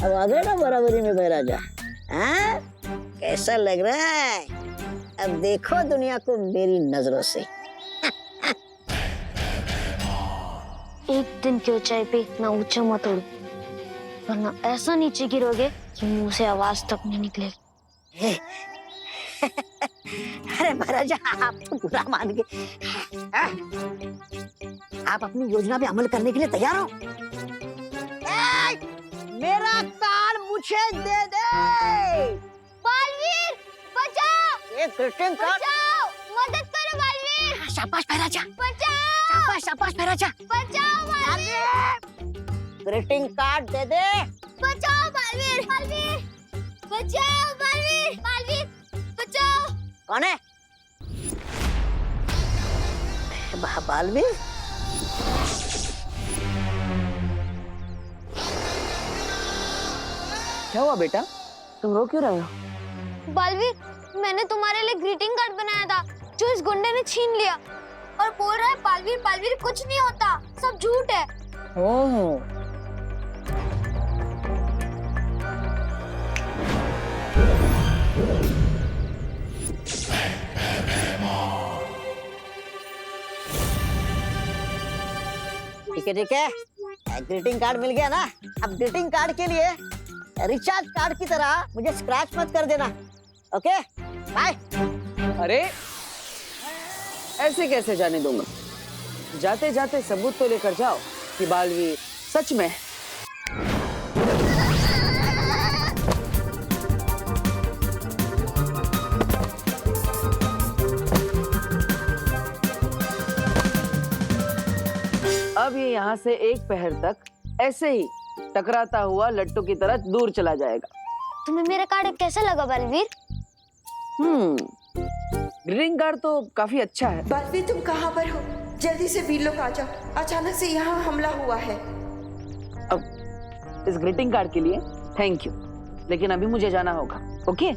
अब आ गए ना बराबरी में बहराजा। हाँ, कैसा लग रहा है? अब देखो दुनिया को मेरी नजरों से। एक दिन की ऊंचाई पे इतना ऊंचा मत उड़ो, वरना ऐसा नीचे गिरोगे कि मुंह से आवाज तक नहीं निकलेगी। अरे महाराजा, आप तो बुरा मान गए। आप अपनी योजना पे अमल करने के लिए तैयार हो? मेरा कान मुझे दे दे। बालवीर बचाओ! एक ग्रीटिंग कार्ड। बचाओ! मदद करो बालवीर! शाबाश महाराजा। बचाओ! शाबाश शाबाश महाराजा। बचाओ बालवीर! ग्रीटिंग कार्ड दे दे। बचाओ बालवीर! बालवीर! बचाओ बालवीर! बालवीर! बचाओ! कौन है? बालवीर? क्या हुआ बेटा, तुम रो क्यों रहे हो? बालवीर, मैंने तुम्हारे लिए ग्रीटिंग कार्ड बनाया था जो इस गुंडे ने छीन लिया और बोल रहा है बालवीर बालवीर कुछ नहीं होता, सब झूठ है। ओह, ठीक है, ग्रीटिंग कार्ड मिल गया ना। अब ग्रीटिंग कार्ड के लिए रिचार्ज कार्ड की तरह मुझे स्क्रैच मत कर देना। Okay, bye. अरे ऐसे कैसे जाने दूंगा? जाते जाते सबूत तो लेकर जाओ कि बालवीर सच में। अब ये यहाँ से एक पहर तक ऐसे ही टकराता हुआ लट्टू की तरह दूर चला जाएगा। तुम्हें मेरा कार्ड कैसा लगा बालवीर? ग्रीटिंग कार्ड तो काफी अच्छा है। बालवीर, तुम कहाँ पर हो? जल्दी से वीर लोग आ जाओ, अचानक से यहाँ हमला हुआ है। अब इस ग्रीटिंग कार्ड के लिए थैंक यू, लेकिन अभी मुझे जाना होगा। ओके?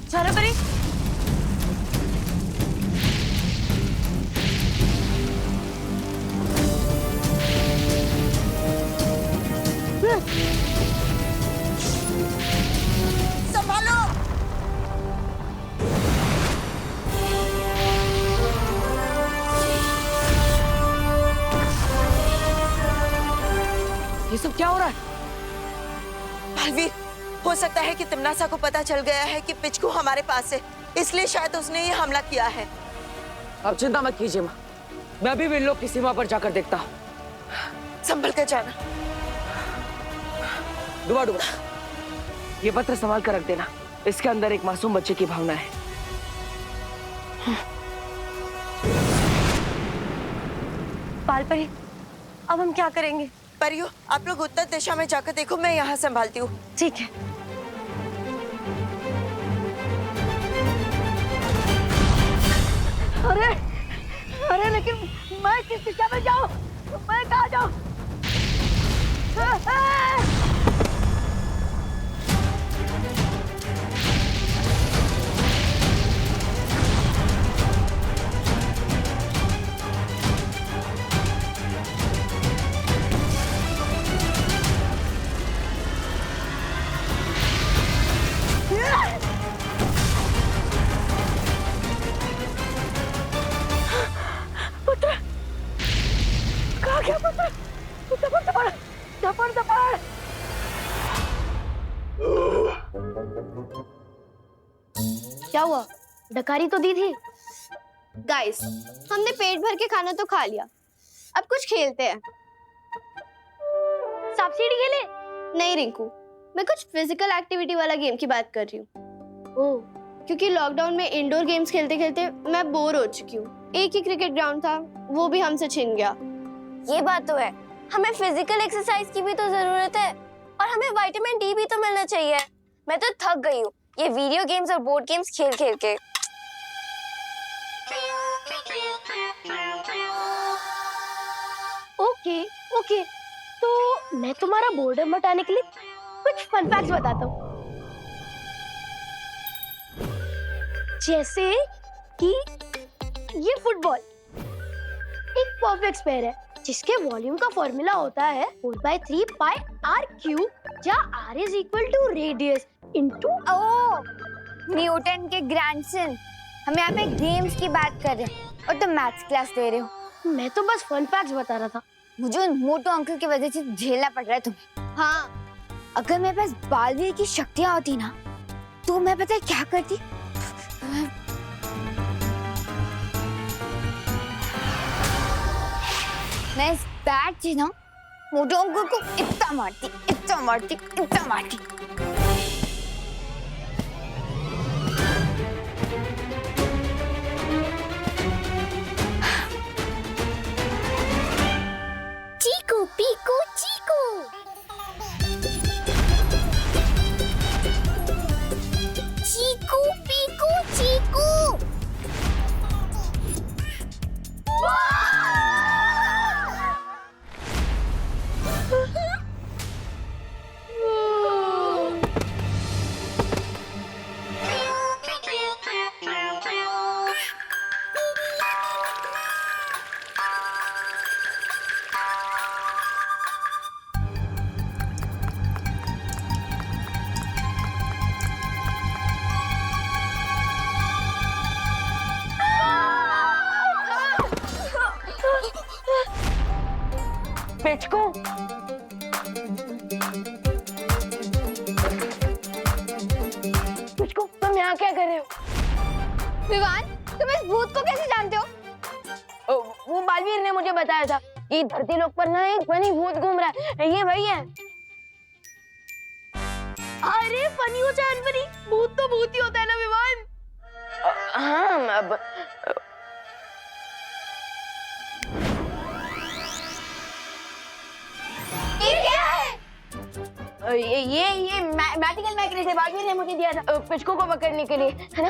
ज्वालापरी, संभालो। ये सब क्या हो रहा है? बालवीर, हो सकता है कि तिमनासा को पता चल गया है कि पिचकू हमारे पास है, इसलिए शायद उसने ये हमला किया है। अब चिंता मत कीजिए माँ, मैं अभी भी इन लोग की सीमा पर जाकर देखता हूँ। संभल कर जाना। डुबा डुबा, ये पत्र संभाल कर रख देना, इसके अंदर एक मासूम बच्चे की भावना है। बालपरी, अब हम क्या करेंगे? परियो, आप लोग उत्तर दिशा में जाकर देखो, मैं यहाँ संभालती हूँ। ठीक है। अरे अरे, लेकिन मैं किस दिशा में जाऊँ? मैं कहाँ जाऊँ? क्या हुआ? डकारी तो दी थी। गाइस, हमने पेट भर के खाना तो खा लिया, अब कुछ खेलते हैं। सांप सीढ़ी खेले? नहीं रिंकू, मैं कुछ फिजिकल एक्टिविटी वाला गेम की बात कर रही हूँ। ओह, क्योंकि लॉकडाउन में इंडोर गेम्स खेलते खेलते मैं बोर हो चुकी हूँ। एक ही क्रिकेट ग्राउंड था, वो भी हमसे छिन गया। ये बात तो है, हमें फिजिकल एक्सरसाइज की भी तो जरूरत है और हमें विटामिन डी भी तो मिलना चाहिए। मैं तो थक गई हूँ ये वीडियो गेम्स और बोर्ड गेम्स खेल खेल के। ओके ओके, तो मैं तुम्हारा बोर्डम हटाने के लिए कुछ फन फैक्ट्स बताता हूँ। जैसे कि ये फुटबॉल एक परफेक्ट स्क्वायर है जिसके वॉल्यूम का फॉर्मूला होता है 4/3 पाई r क्यूब, जहाँ r is equal to radius into. Oh, Newton के ग्रैंडसन। हम यहाँ पे गेम्स की बात कर रहे हैं और तुम मैथ्स क्लास दे रहे हो। मैं तो बस फन फैक्ट्स बता रहा था। मुझे उन मोटू अंकल की वजह से झेलना पड़ रहा है तुम्हें। हाँ, अगर मेरे पास बालवीर की शक्तियां होती ना, तो मैं पता है क्या करती? मैं इस बैट से ना मोटू अंकल को इतना मारती, इतना मारती, इतना मारती। चीकू पीकू चीकू। चीकू पीकू चीकू। पिचकू, पिचकू, तुम यहाँ क्या कर रहे हो? विवान, तुम इस भूत को कैसे जानते हो? वो बालवीर ने मुझे बताया था कि धरती लोक पर ना एक फनी भूत घूम रहा है। ये वही है। अरे फनी हो चाहे अनफनी, भूत तो भूत ही होता है ना विवान। हाँ, अब ये मैजिकल मैकेनिज्म है, बालवीर ने मुझे दिया था पिचकू को पकड़ने के लिए, है ना?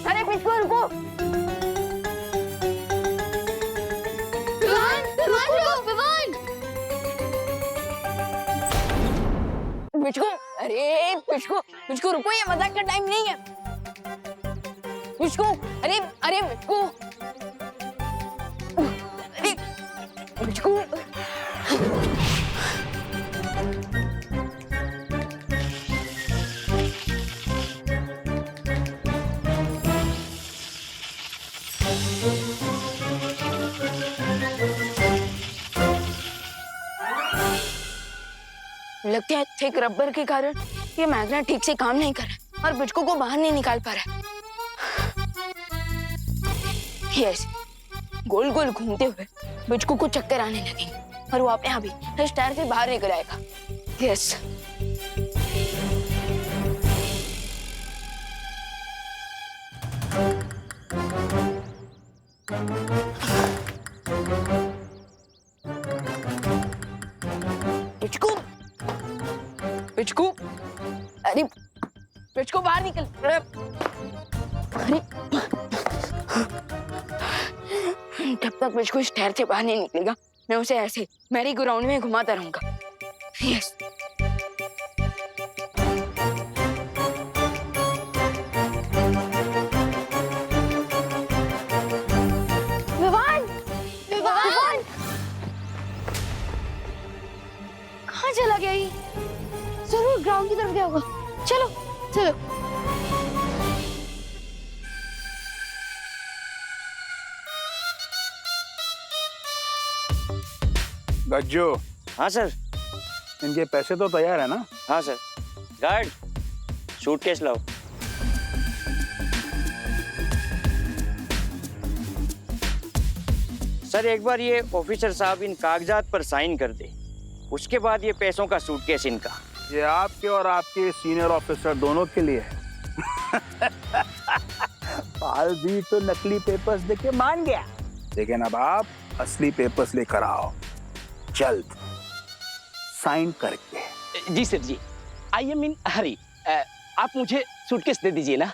अरे पिचकू रुको। पिचकू, अरे पिचकू, पिचकू रुको, ये मजाक का टाइम नहीं है। पिचकू, अरे अरे पिचकू, अरे पिचकू। लगता है थिक रबर के कारण ये मैग्नेट ठीक से काम नहीं कर रहा और पिचकू को बाहर नहीं निकाल पा रहा है। यस, गोल गोल घूमते हुए पिचकू को चक्कर आने लगेंगे और वो अपने आप ही इस टायर से बाहर निकल आएगा। यस, पिचकू, पिचकू, अरे पिचकू बाहर निकल। अरे जब तक पिचकू इस टायर से बाहर नहीं निकलेगा, मैं उसे ऐसे मैरी गो राउंड में घुमाता रहूंगा। यस, विवान, विवान, कहाँ चला गया ये? जरूर ग्राउंड की तरफ गया होगा। चलो चलो। गज्जू, हाँ सर। इनके पैसे तो तैयार है ना? हाँ सर। गार्ड, सूटकेस लाओ। सर एक बार ये ऑफिसर साहब इन कागजात पर साइन कर दे, उसके बाद ये पैसों का सूटकेस इनका। ये आपके और आपके सीनियर ऑफिसर दोनों के लिए है। भी तो नकली पेपर्स देके मान गया, लेकिन अब आप असली पेपर्स लेकर आओ जल्द, साइन करके। जी सर जी, आई एम इन हरी। आप मुझे सूटकेस दे दीजिए ना।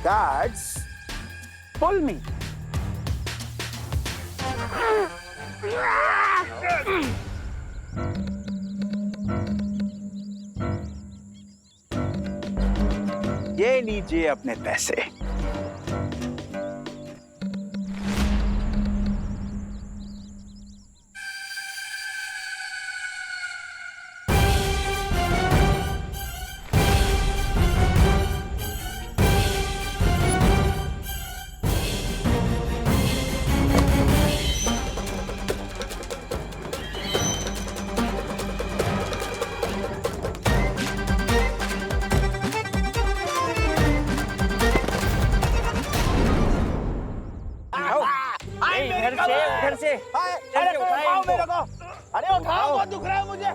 Guards, pull me. ये लीजिए अपने पैसे। उधर से अरे उठाओ मेरे को, अरे उठाओ, बहुत दुख रहा है मुझे।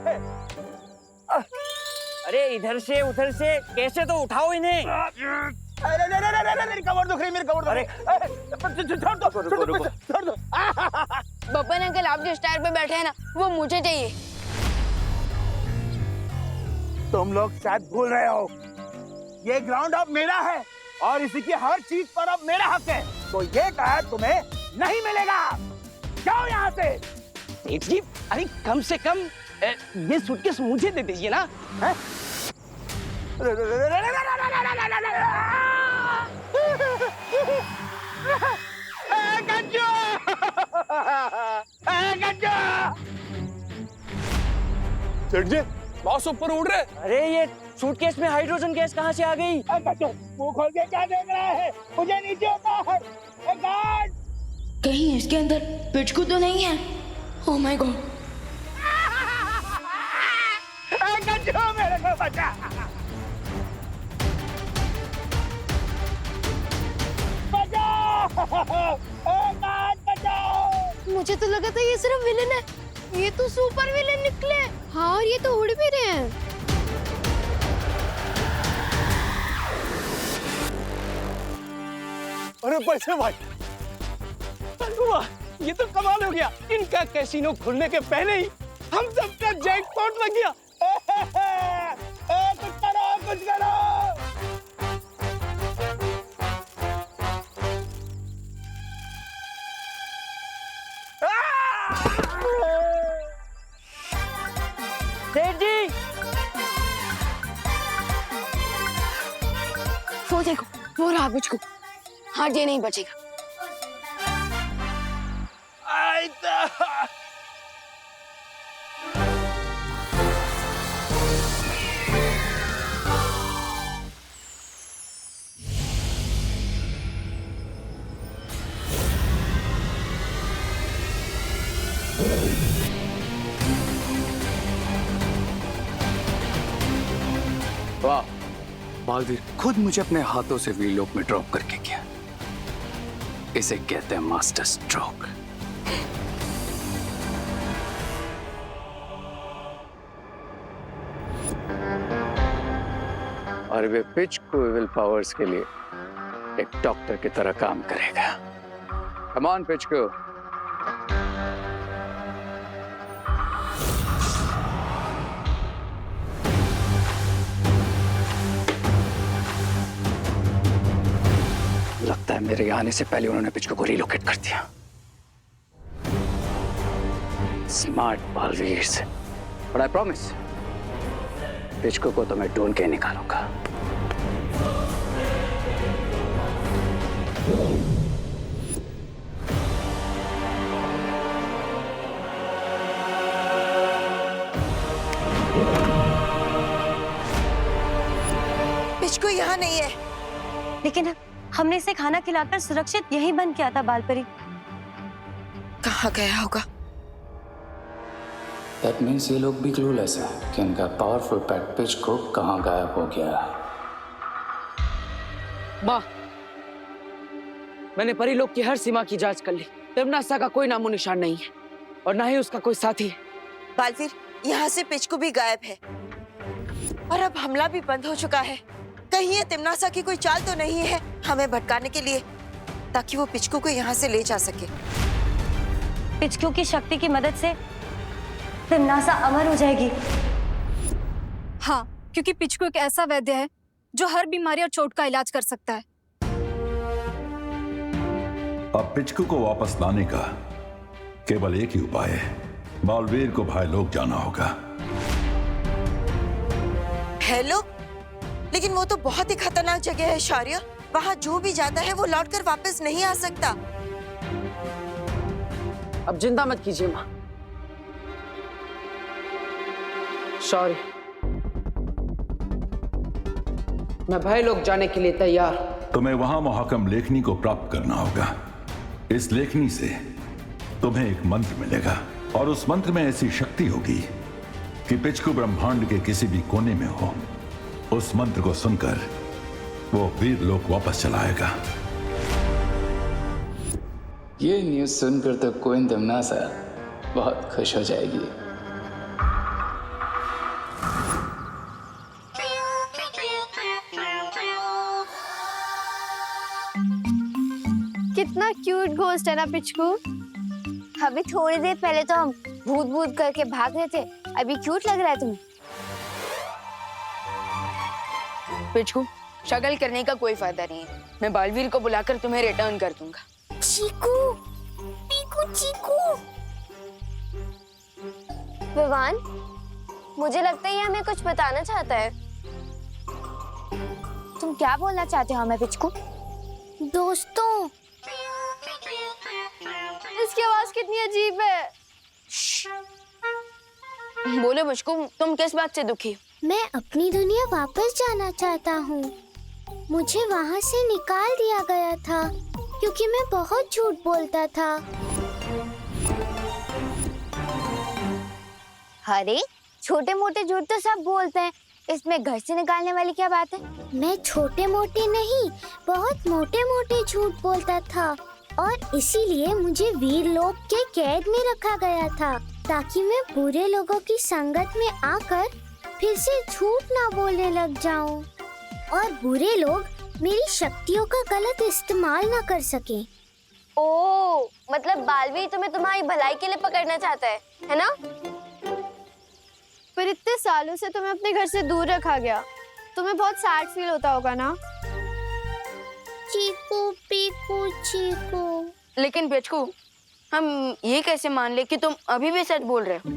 अरे इधर से उधर से कैसे, तो उठाओ इन्हें। अरे मेरी कमर दुख रही, मेरी कमर दुख रही। छोड़ दो। बब्बन अंकल, आप जिस टायर पे बैठे हैं ना, वो मुझे चाहिए। तुम लोग शायद भूल रहे हो, ये ग्राउंड अब मेरा है और इसी की हर चीज पर अब मेरा हक है, तो ये टायर तुम्हें नहीं मिलेगा। जाओ यहाँ से। सेठ जी, अरे कम से कम ये सूटकेस मुझे दे दीजिए ना। सेठ जी, बॉस ऊपर उड़ रहे। अरे ये सूटकेस में हाइड्रोजन गैस कहाँ से आ गई? मुंह खोल के क्या देख रहा है? मुझे नीचे उतार। गार्ड, कहीं इसके अंदर पिचकू तो नहीं है? Oh my God. मेरे को बचा। मुझे तो लगा था ये सिर्फ विलेन है, ये तो सुपर विलेन निकले। हाँ, और ये तो उड़ भी रहे हैं। अरे पैसे भाई, ये तो कमाल हो गया। इनका कैसीनो खुलने के पहले ही हम सबका जैकपॉट लग गया। कुछ करो, कुछ करो। सेठ जी, वो देखो, वो रहा पिचकू। हाँ, ये नहीं बचेगा। वाह, बालवीर खुद मुझे अपने हाथों से व्हीलोक में ड्रॉप करके किया। इसे कहते हैं मास्टर स्ट्रोक। और वे पिच को विल पावर्स के लिए एक डॉक्टर की तरह काम करेगा। कम ऑन पिच को। लगता है मेरे आने से पहले उन्होंने पिचको को रिलोकेट कर दिया। स्मार्ट बालवीर से। बट आई प्रॉमिस, पिचको को तो मैं ढूंढ के निकालूंगा। पिचकू यहाँ नहीं है। लेकिन हमने इसे खाना खिलाकर सुरक्षित यहीं बंद किया था बालपरी। कहाँ कहाँ गया होगा? दैट मीन्स ये लोग भी क्लूलेस है कि इनका पावरफुल पेट पिचको कहाँ गायब हो गया। माँ, मैंने परीलोक की हर सीमा की जांच कर ली। तिम्नासा का कोई नामो निशान नहीं है और ना ही उसका कोई साथी है। बालवीर, यहाँ से पिचकू भी गायब है और अब हमला भी बंद हो चुका है। कहीं ये तिम्नासा की कोई चाल तो नहीं है हमें भटकाने के लिए, ताकि वो पिचकू को यहाँ से ले जा सके। पिचकू की शक्ति की मदद से तिम्नासा अमर हो जाएगी। हाँ, क्योंकि पिचकू एक ऐसा वैद्य है जो हर बीमारी और चोट का इलाज कर सकता है। अब पिचकू को वापस लाने का केवल एक ही उपाय है, बालवीर को भाई लोग जाना होगा। हेलो, लेकिन वो तो बहुत ही खतरनाक जगह है शौर्य। वहाँ जो भी जाता है वो लौटकर वापस नहीं आ सकता। अब चिंता मत कीजिए माँ। सॉरी, मैं भाई लोग जाने के लिए तैयार। तुम्हें वहां मुहकम लेखनी को प्राप्त करना होगा। इस लेखनी से तुम्हें एक मंत्र मिलेगा और उस मंत्र में ऐसी शक्ति होगी कि पिचकू ब्रह्मांड के किसी भी कोने में हो, उस मंत्र को सुनकर वो वीर लोक वापस चलाएगा। ये न्यूज सुनकर तो क्वीन तिम्नासा बहुत खुश हो जाएगी। कितना क्यूट घोस्ट है ना पिचकू। अभी थोड़ी देर पहले तो हम भूत भूत करके भाग रहे थे, अभी क्यूट लग रहा है तुम्हें। पिचकू, शगल करने का कोई फायदा नहीं है। मैं बालवीर को बुलाकर तुम्हें रिटर्न कर दूंगा। चीकू, पीकू, चीकू। विवान, मुझे लगता है ये हमें कुछ बताना चाहता है। तुम क्या बोलना चाहते हो हमें पिचकू? दोस्तों, इसकी आवाज कितनी अजीब है। बोलो पिचकू, तुम किस बात से दुखी हो? मैं अपनी दुनिया वापस जाना चाहता हूँ। मुझे वहाँ से निकाल दिया गया था क्योंकि मैं बहुत झूठ बोलता था। अरे, छोटे मोटे झूठ तो सब बोलते हैं, इसमें घर से निकालने वाली क्या बात है? मैं छोटे मोटे नहीं, बहुत मोटे मोटे झूठ बोलता था और इसीलिए मुझे वीर लोक के कैद में रखा गया था, ताकि मैं बुरे लोगों की संगत में आकर फिर से झूठ ना बोलने लग जाऊं और बुरे लोग मेरी शक्तियों का गलत इस्तेमाल ना कर सके। ओह, मतलब बालवीर तुम्हें तुम्हारी भलाई के लिए पकड़ना चाहता है ना? पर इतने सालों से तुम्हें अपने घर से दूर रखा गया, तुम्हें बहुत सैड फील होता होगा ना? चीकू, पीकू, चीकू। लेकिन पिचकू, हम ये कैसे मान ले कि तुम अभी भी सच बोल रहे हो?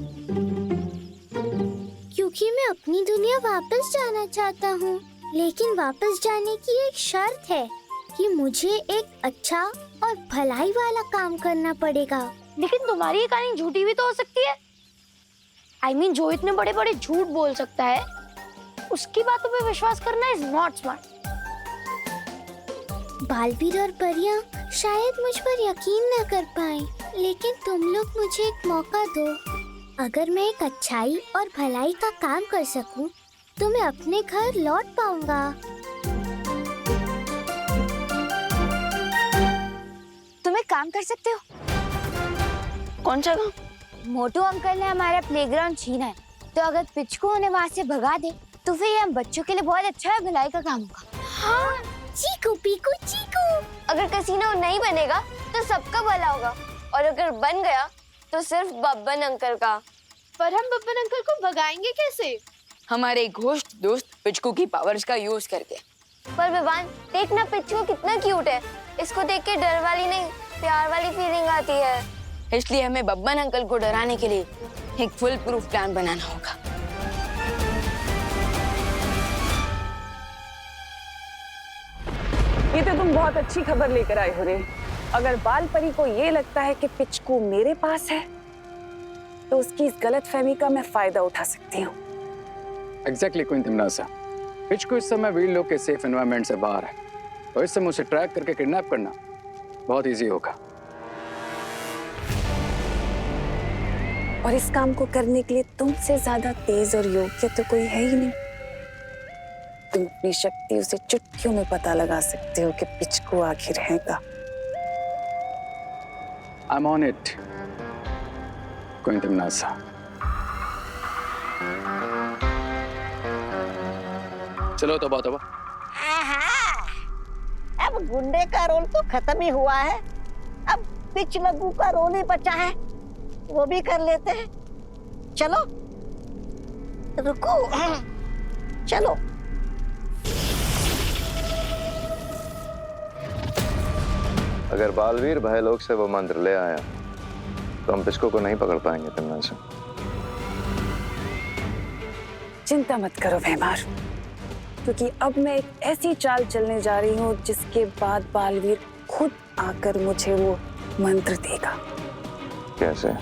क्योंकि मैं अपनी दुनिया वापस जाना चाहता हूँ, लेकिन वापस जाने की एक शर्त है कि मुझे एक अच्छा और भलाई वाला काम करना पड़ेगा। लेकिन तुम्हारी ये कहानी झूठी भी तो हो सकती है। I mean, जो इतने बड़े बड़े झूठ बोल सकता है, उसकी बातों पे विश्वास करना इज नॉट स्मार्ट। बालवीर और परियां शायद मुझ पर यकीन न कर पाए, लेकिन तुम लोग मुझे एक मौका दो। अगर मैं एक अच्छाई और भलाई का काम कर सकूं, तो मैं अपने घर लौट पाऊंगा। तुम एक काम कर सकते हो। कौन सा काम? मोटू अंकल ने हमारा प्लेग्राउंड छीना है, तो अगर पिचकू उन्हें वहाँ से भगा दे, तो फिर ये हम बच्चों के लिए बहुत अच्छा है, भलाई का काम होगा। हाँ, चीकू, पीकू, चीकू। अगर कैसीनो नहीं बनेगा तो सबका भला होगा, और अगर बन गया तो सिर्फ बब्बन अंकल का। पर हम बब्बन अंकल को भगाएंगे कैसे? हमारे घोस्ट दोस्त पिचकू की पावर्स का यूज करके। पर विवान, देखना पिचकू कितना क्यूट है, इसको देख के डर वाली नहीं, प्यार वाली फीलिंग आती है। इसलिए हमें बब्बन अंकल को डराने के लिए एक फुल प्रूफ प्लान बनाना होगा। ये तो तुम बहुत अच्छी खबर लेकर आए हो रे। अगर बाल परी को ये लगता है कि पिचकू मेरे पास है, तो उसकी इस गलतफहमी का मैं फायदा उठा सकती हूँ। एग्जैक्टली क्वीन तिम्नासा, पिचकू इस समय वीर लोक के सेफ एनवायरनमेंट से बाहर है, और इस समय उसे ट्रैक करके किडनैप करना बहुत इजी होगा। और इस काम को करने के लिए तुमसे ज्यादा तेज और योग्य तो कोई है ही नहीं। तुम अपनी शक्तियों से चुटकियों में पता लगा सकते हो कि पिचकू आखिर है का। I'm on it, Queen Timnasa. चलो तौबा तौबा। अब गुंडे का रोल तो खत्म ही हुआ है, अब पिच लगू का रोल ही बचा है, वो भी कर लेते हैं। चलो रुको, चलो। अगर बालवीर भयलोक से वो मंत्र ले आया तो हम पिचकू को नहीं पकड़ पाएंगे तिम्नासा। चिंता मत करो भैमार, क्योंकि अब मैं एक ऐसी चाल चलने जा रही हूँ जिसके बाद बालवीर खुद आकर मुझे वो मंत्र देगा। कैसे?